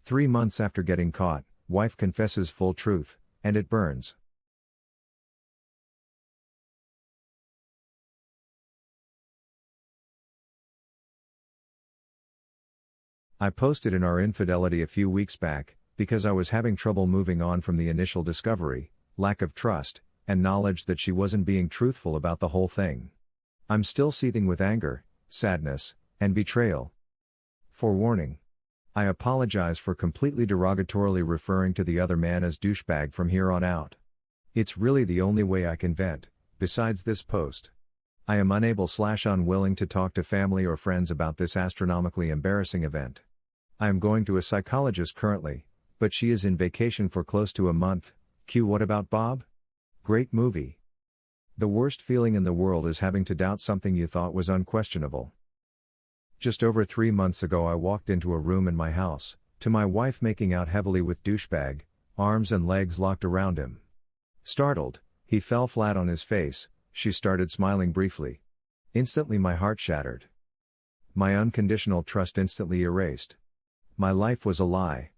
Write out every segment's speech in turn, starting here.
3 months after getting caught, wife confesses full truth, and it burns. I posted in our infidelity a few weeks back, because I was having trouble moving on from the initial discovery, lack of trust, and knowledge that she wasn't being truthful about the whole thing. I'm still seething with anger, sadness, and betrayal. Forewarning. I apologize for completely derogatorily referring to the other man as douchebag from here on out. It's really the only way I can vent, besides this post. I am unable/unwilling to talk to family or friends about this astronomically embarrassing event. I am going to a psychologist currently, but she is in vacation for close to a month. What about Bob? Great movie. The worst feeling in the world is having to doubt something you thought was unquestionable. Just over 3 months ago I walked into a room in my house, to my wife making out heavily with douchebag, arms and legs locked around him. Startled, he fell flat on his face. She started smiling briefly. Instantly my heart shattered. My unconditional trust instantly erased. My life was a lie.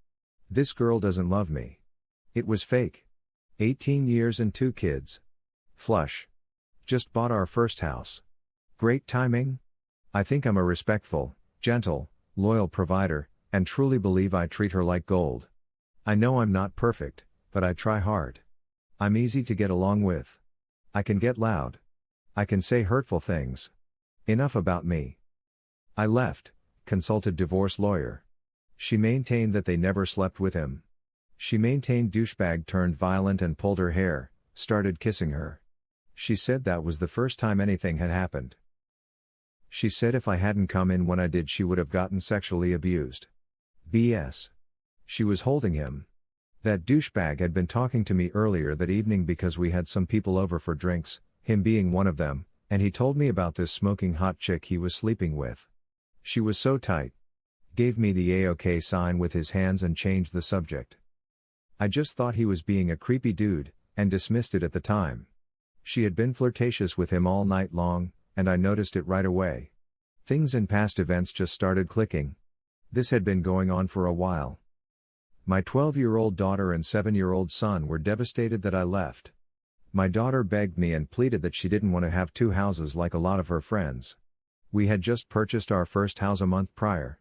This girl doesn't love me. It was fake. 18 years and 2 kids. Flush. Just bought our first house. Great timing? I think I'm a respectful, gentle, loyal provider, and truly believe I treat her like gold. I know I'm not perfect, but I try hard. I'm easy to get along with. I can get loud. I can say hurtful things. Enough about me. I left, consulted divorce lawyer. She maintained that they never slept with him. She maintained douchebag turned violent and pulled her hair, started kissing her. She said that was the first time anything had happened. She said if I hadn't come in when I did she would have gotten sexually abused. BS. She was holding him. That douchebag had been talking to me earlier that evening because we had some people over for drinks, him being one of them, and he told me about this smoking hot chick he was sleeping with. She was so tight. Gave me the A-OK sign with his hands and changed the subject. I just thought he was being a creepy dude, and dismissed it at the time. She had been flirtatious with him all night long, and I noticed it right away. Things in past events just started clicking. This had been going on for a while. My 12-year-old daughter and 7-year-old son were devastated that I left. My daughter begged me and pleaded that she didn't want to have 2 houses like a lot of her friends. We had just purchased our first house a month prior.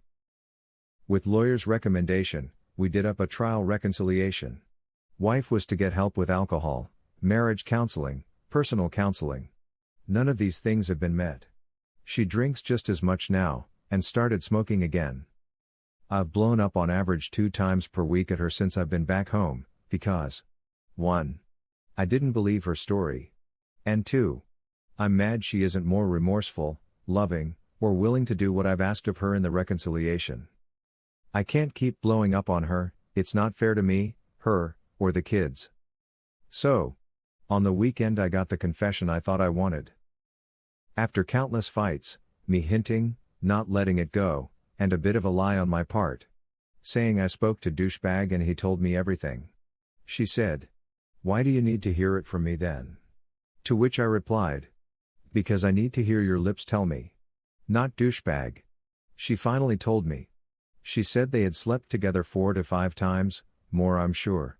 With lawyer's recommendation, we did up a trial reconciliation. Wife was to get help with alcohol, marriage counseling, personal counseling. None of these things have been met. She drinks just as much now, and started smoking again. I've blown up on average 2 times per week at her since I've been back home, because 1. I didn't believe her story. And 2. I'm mad she isn't more remorseful, loving, or willing to do what I've asked of her in the reconciliation. I can't keep blowing up on her, it's not fair to me, her, or the kids. So, on the weekend I got the confession I thought I wanted. After countless fights, me hinting, not letting it go, and a bit of a lie on my part. Saying I spoke to douchebag and he told me everything. She said, "Why do you need to hear it from me then?" To which I replied, "Because I need to hear your lips tell me. Not douchebag." She finally told me. She said they had slept together 4 to 5 times, more I'm sure.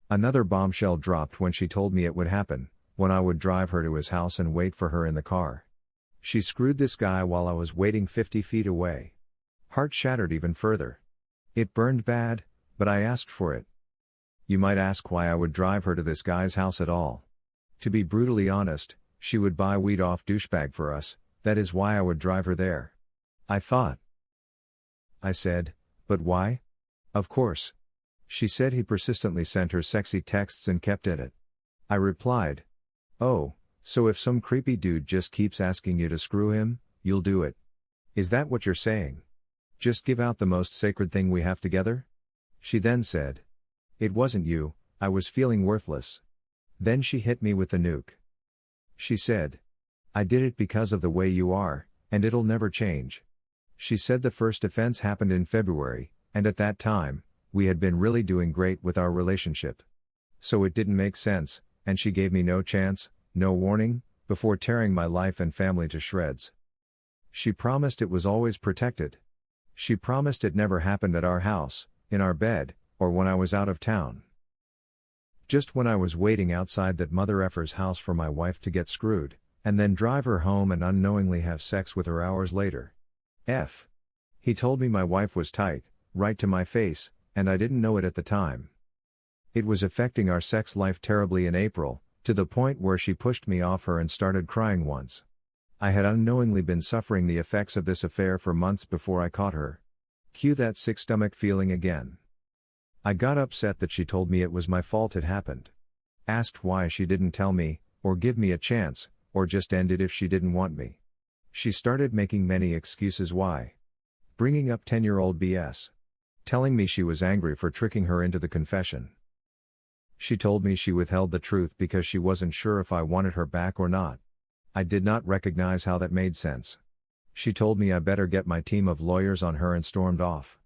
Another bombshell dropped when she told me it would happen, when I would drive her to his house and wait for her in the car. She screwed this guy while I was waiting 50 feet away. Heart shattered even further. It burned bad, but I asked for it. You might ask why I would drive her to this guy's house at all. To be brutally honest, she would buy weed off douchebag for us, that is why I would drive her there. I thought. I said, "But why?" "Of course." She said he persistently sent her sexy texts and kept at it. I replied, "Oh, so if some creepy dude just keeps asking you to screw him, you'll do it? Is that what you're saying? Just give out the most sacred thing we have together?" She then said, "It wasn't you, I was feeling worthless." Then she hit me with the nuke. She said, "I did it because of the way you are, and it'll never change." She said the first offense happened in February, and at that time, we had been really doing great with our relationship. So it didn't make sense, and she gave me no chance, no warning, before tearing my life and family to shreds. She promised it was always protected. She promised it never happened at our house, in our bed, or when I was out of town. Just when I was waiting outside that mother effer's house for my wife to get screwed, and then drive her home and unknowingly have sex with her hours later. F. He told me my wife was tight, right to my face, and I didn't know it at the time. It was affecting our sex life terribly in April, to the point where she pushed me off her and started crying once. I had unknowingly been suffering the effects of this affair for months before I caught her. Cue that sick stomach feeling again. I got upset that she told me it was my fault it happened. Asked why she didn't tell me, or give me a chance, or just end it if she didn't want me. She started making many excuses why. Bringing up 10-year-old BS. Telling me she was angry for tricking her into the confession. She told me she withheld the truth because she wasn't sure if I wanted her back or not. I did not recognize how that made sense. She told me I better get my team of lawyers on her and stormed off.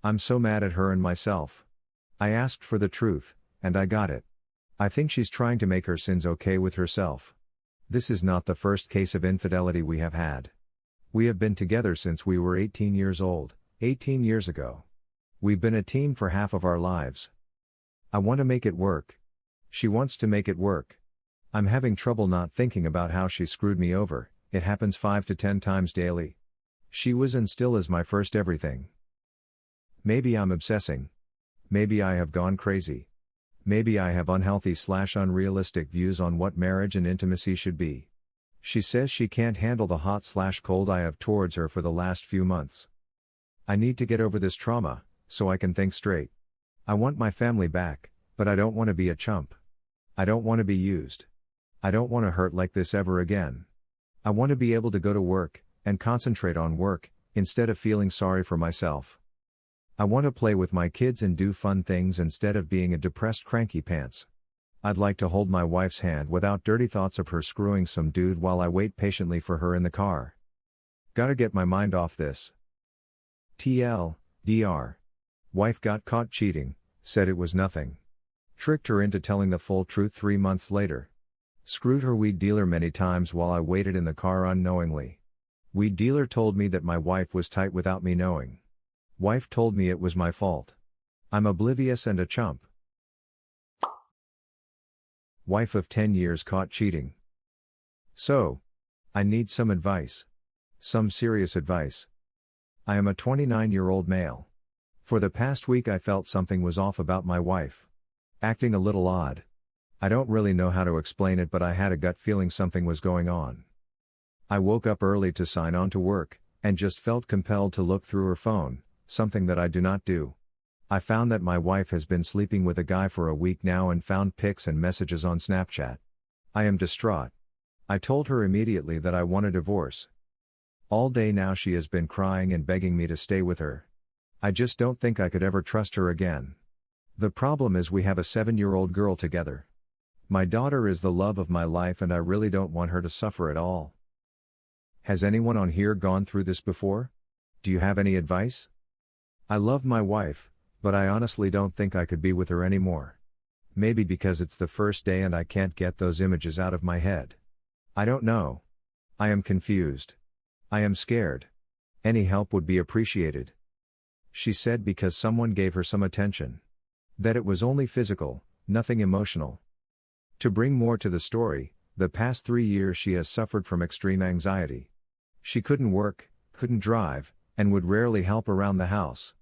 I'm so mad at her and myself. I asked for the truth, and I got it. I think she's trying to make her sins okay with herself. This is not the first case of infidelity we have had. We have been together since we were 18 years old, 18 years ago. We've been a team for half of our lives. I want to make it work. She wants to make it work. I'm having trouble not thinking about how she screwed me over. It happens 5 to 10 times daily. She was and still is my first everything. Maybe I'm obsessing. Maybe I have gone crazy. Maybe I have unhealthy/unrealistic views on what marriage and intimacy should be. She says she can't handle the hot/cold I have towards her for the last few months. I need to get over this trauma, so I can think straight. I want my family back, but I don't want to be a chump. I don't want to be used. I don't want to hurt like this ever again. I want to be able to go to work, and concentrate on work, instead of feeling sorry for myself. I want to play with my kids and do fun things instead of being a depressed cranky pants. I'd like to hold my wife's hand without dirty thoughts of her screwing some dude while I wait patiently for her in the car. Gotta get my mind off this. TL, DR. Wife got caught cheating, said it was nothing. Tricked her into telling the full truth 3 months later. Screwed her weed dealer many times while I waited in the car unknowingly. Weed dealer told me that my wife was tight without me knowing. Wife told me it was my fault. I'm oblivious and a chump. Wife of 10 years caught cheating. So, I need some advice. Some serious advice. I am a 29-year-old male. For the past week I felt something was off about my wife. Acting a little odd. I don't really know how to explain it, but I had a gut feeling something was going on. I woke up early to sign on to work, and just felt compelled to look through her phone, something that I do not do. I found that my wife has been sleeping with a guy for a week now and found pics and messages on Snapchat. I am distraught. I told her immediately that I want a divorce. All day now she has been crying and begging me to stay with her. I just don't think I could ever trust her again. The problem is we have a 7-year-old girl together. My daughter is the love of my life and I really don't want her to suffer at all. Has anyone on here gone through this before? Do you have any advice? I love my wife, but I honestly don't think I could be with her anymore. Maybe because it's the first day and I can't get those images out of my head. I don't know. I am confused. I am scared. Any help would be appreciated. She said because someone gave her some attention. That it was only physical, nothing emotional. To bring more to the story, the past 3 years she has suffered from extreme anxiety. She couldn't work, couldn't drive, and would rarely help around the house.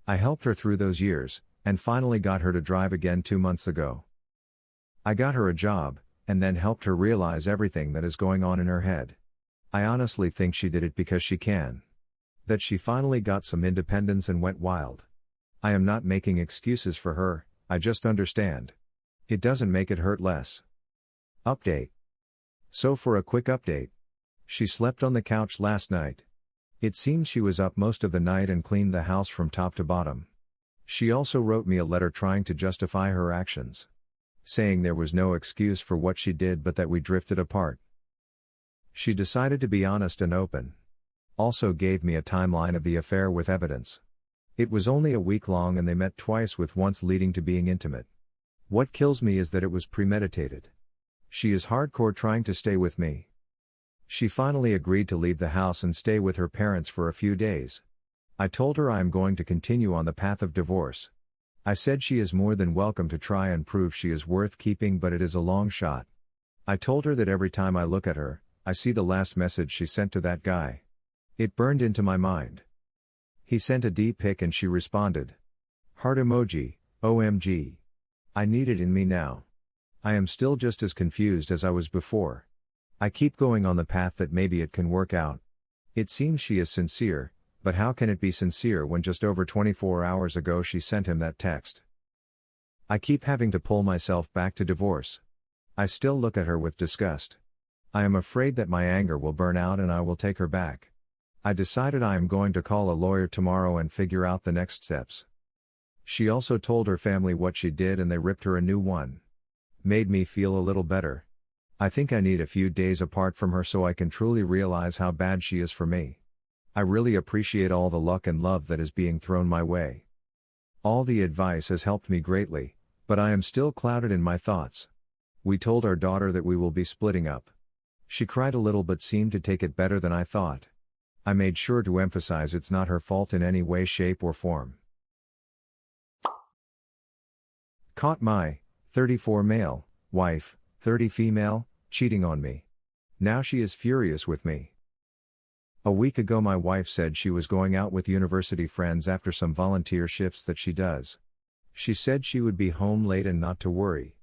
I helped her through those years, and finally got her to drive again 2 months ago. I got her a job, and then helped her realize everything that is going on in her head. I honestly think she did it because she can. That she finally got some independence and went wild. I am not making excuses for her, I just understand. It doesn't make it hurt less. Update. So for a quick update. She slept on the couch last night. It seems she was up most of the night and cleaned the house from top to bottom. She also wrote me a letter trying to justify her actions. Saying there was no excuse for what she did but that we drifted apart. She decided to be honest and open. Also gave me a timeline of the affair with evidence. It was only a week long and they met twice with once leading to being intimate. What kills me is that it was premeditated. She is hardcore trying to stay with me. She finally agreed to leave the house and stay with her parents for a few days. I told her I am going to continue on the path of divorce. I said she is more than welcome to try and prove she is worth keeping, but it is a long shot. I told her that every time I look at her, I see the last message she sent to that guy. It burned into my mind. He sent a D pic and she responded. Heart emoji, OMG. I need it in me now. I am still just as confused as I was before. I keep going on the path that maybe it can work out. It seems she is sincere, but how can it be sincere when just over 24 hours ago she sent him that text? I keep having to pull myself back to divorce. I still look at her with disgust. I am afraid that my anger will burn out and I will take her back. I decided I am going to call a lawyer tomorrow and figure out the next steps. She also told her family what she did and they ripped her a new one. Made me feel a little better. I think I need a few days apart from her so I can truly realize how bad she is for me. I really appreciate all the luck and love that is being thrown my way. All the advice has helped me greatly, but I am still clouded in my thoughts. We told our daughter that we will be splitting up. She cried a little but seemed to take it better than I thought. I made sure to emphasize it's not her fault in any way, shape or form. Caught my 34 male, wife, 30 female, cheating on me. Now she is furious with me. A week ago my wife said she was going out with university friends after some volunteer shifts that she does. She said she would be home late and not to worry.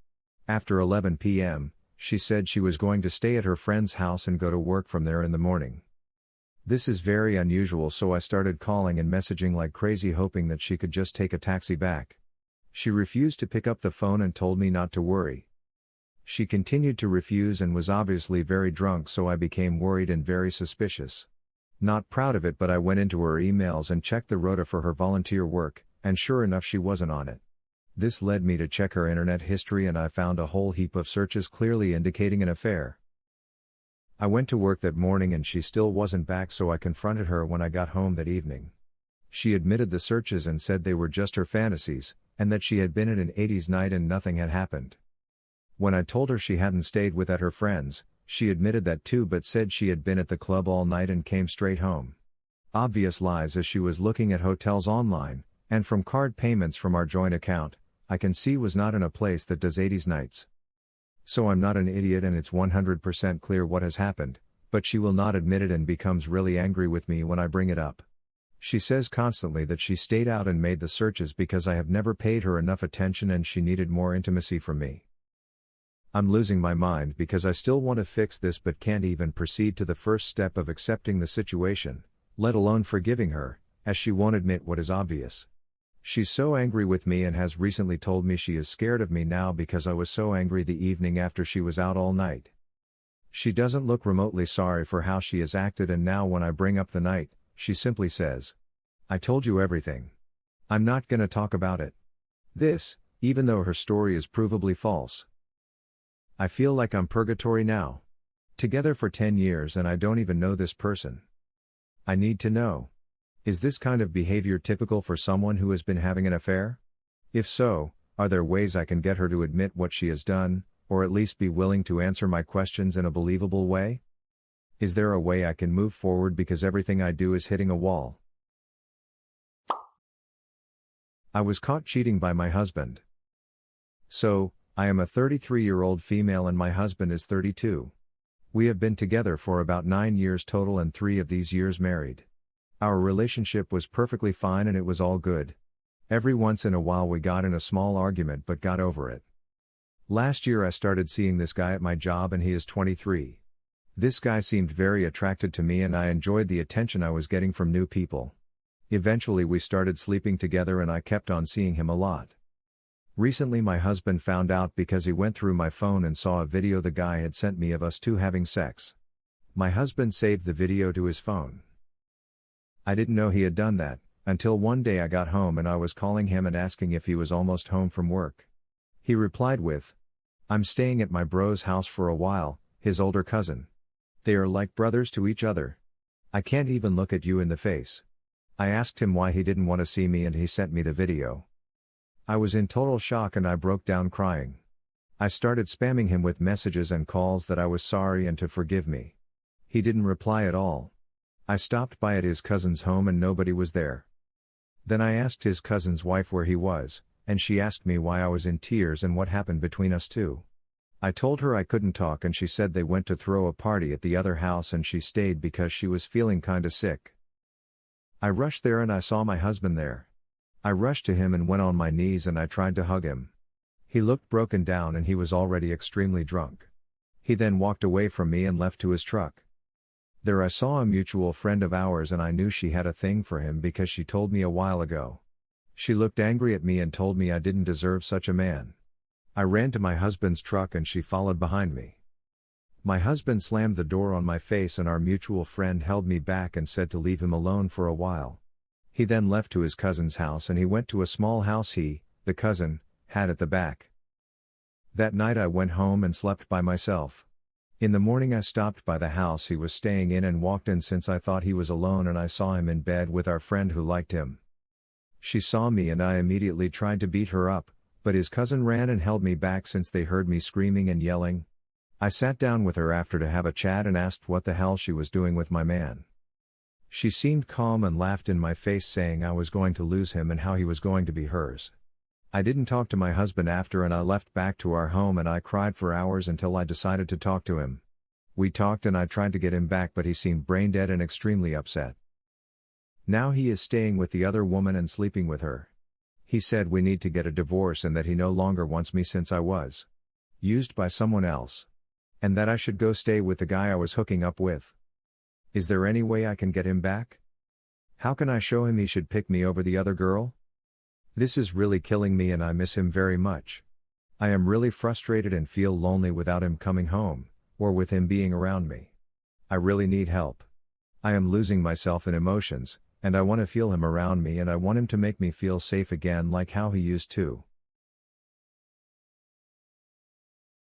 After 11 p.m., she said she was going to stay at her friend's house and go to work from there in the morning. This is very unusual, so I started calling and messaging like crazy hoping that she could just take a taxi back. She refused to pick up the phone and told me not to worry. She continued to refuse and was obviously very drunk, so I became worried and very suspicious. Not proud of it, but I went into her emails and checked the rota for her volunteer work, and sure enough she wasn't on it. This led me to check her internet history and I found a whole heap of searches clearly indicating an affair. I went to work that morning and she still wasn't back, so I confronted her when I got home that evening. She admitted the searches and said they were just her fantasies, and that she had been at an 80s night and nothing had happened. When I told her she hadn't stayed with at her friends, she admitted that too, but said she had been at the club all night and came straight home. Obvious lies, as she was looking at hotels online, and from card payments from our joint account, I can see was not in a place that does 80s nights. So I'm not an idiot and it's 100% clear what has happened, but she will not admit it and becomes really angry with me when I bring it up. She says constantly that she stayed out and made the searches because I have never paid her enough attention and she needed more intimacy from me. I'm losing my mind because I still want to fix this but can't even proceed to the first step of accepting the situation, let alone forgiving her, as she won't admit what is obvious. She's so angry with me and has recently told me she is scared of me now because I was so angry the evening after she was out all night. She doesn't look remotely sorry for how she has acted, and now when I bring up the night, she simply says, "I told you everything. I'm not gonna talk about it." This, even though her story is provably false. I feel like I'm purgatory now. Together for 10 years and I don't even know this person. I need to know. Is this kind of behavior typical for someone who has been having an affair? If so, are there ways I can get her to admit what she has done, or at least be willing to answer my questions in a believable way? Is there a way I can move forward because everything I do is hitting a wall? I was caught cheating by my husband. So, I am a 33-year-old female and my husband is 32. We have been together for about 9 years total and 3 of these years married. Our relationship was perfectly fine and it was all good. Every once in a while we got in a small argument but got over it. Last year I started seeing this guy at my job and he is 23. This guy seemed very attracted to me and I enjoyed the attention I was getting from new people. Eventually we started sleeping together and I kept on seeing him a lot. Recently my husband found out because he went through my phone and saw a video the guy had sent me of us two having sex. My husband saved the video to his phone. I didn't know he had done that, until one day I got home and I was calling him and asking if he was almost home from work. He replied with, "I'm staying at my bro's house for a while," his older cousin. They are like brothers to each other. I can't even look at you in the face. I asked him why he didn't want to see me and he sent me the video. I was in total shock and I broke down crying. I started spamming him with messages and calls that I was sorry and to forgive me. He didn't reply at all. I stopped by at his cousin's home and nobody was there. Then I asked his cousin's wife where he was, and she asked me why I was in tears and what happened between us two. I told her I couldn't talk and she said they went to throw a party at the other house and she stayed because she was feeling kinda sick. I rushed there and I saw my husband there. I rushed to him and went on my knees and I tried to hug him. He looked broken down and he was already extremely drunk. He then walked away from me and left to his truck. There I saw a mutual friend of ours and I knew she had a thing for him because she told me a while ago. She looked angry at me and told me I didn't deserve such a man. I ran to my husband's truck and she followed behind me. My husband slammed the door on my face and our mutual friend held me back and said to leave him alone for a while. He then left to his cousin's house and he went to a small house he, the cousin, had at the back. That night I went home and slept by myself. In the morning I stopped by the house he was staying in and walked in since I thought he was alone and I saw him in bed with our friend who liked him. She saw me and I immediately tried to beat her up, but his cousin ran and held me back since they heard me screaming and yelling. I sat down with her after to have a chat and asked what the hell she was doing with my man. She seemed calm and laughed in my face saying I was going to lose him and how he was going to be hers. I didn't talk to my husband after and I left back to our home and I cried for hours until I decided to talk to him. We talked and I tried to get him back but he seemed brain dead and extremely upset. Now he is staying with the other woman and sleeping with her. He said we need to get a divorce and that he no longer wants me since I was used by someone else. And that I should go stay with the guy I was hooking up with. Is there any way I can get him back? How can I show him he should pick me over the other girl? This is really killing me and I miss him very much. I am really frustrated and feel lonely without him coming home, or with him being around me. I really need help. I am losing myself in emotions, and I want to feel him around me and I want him to make me feel safe again like how he used to.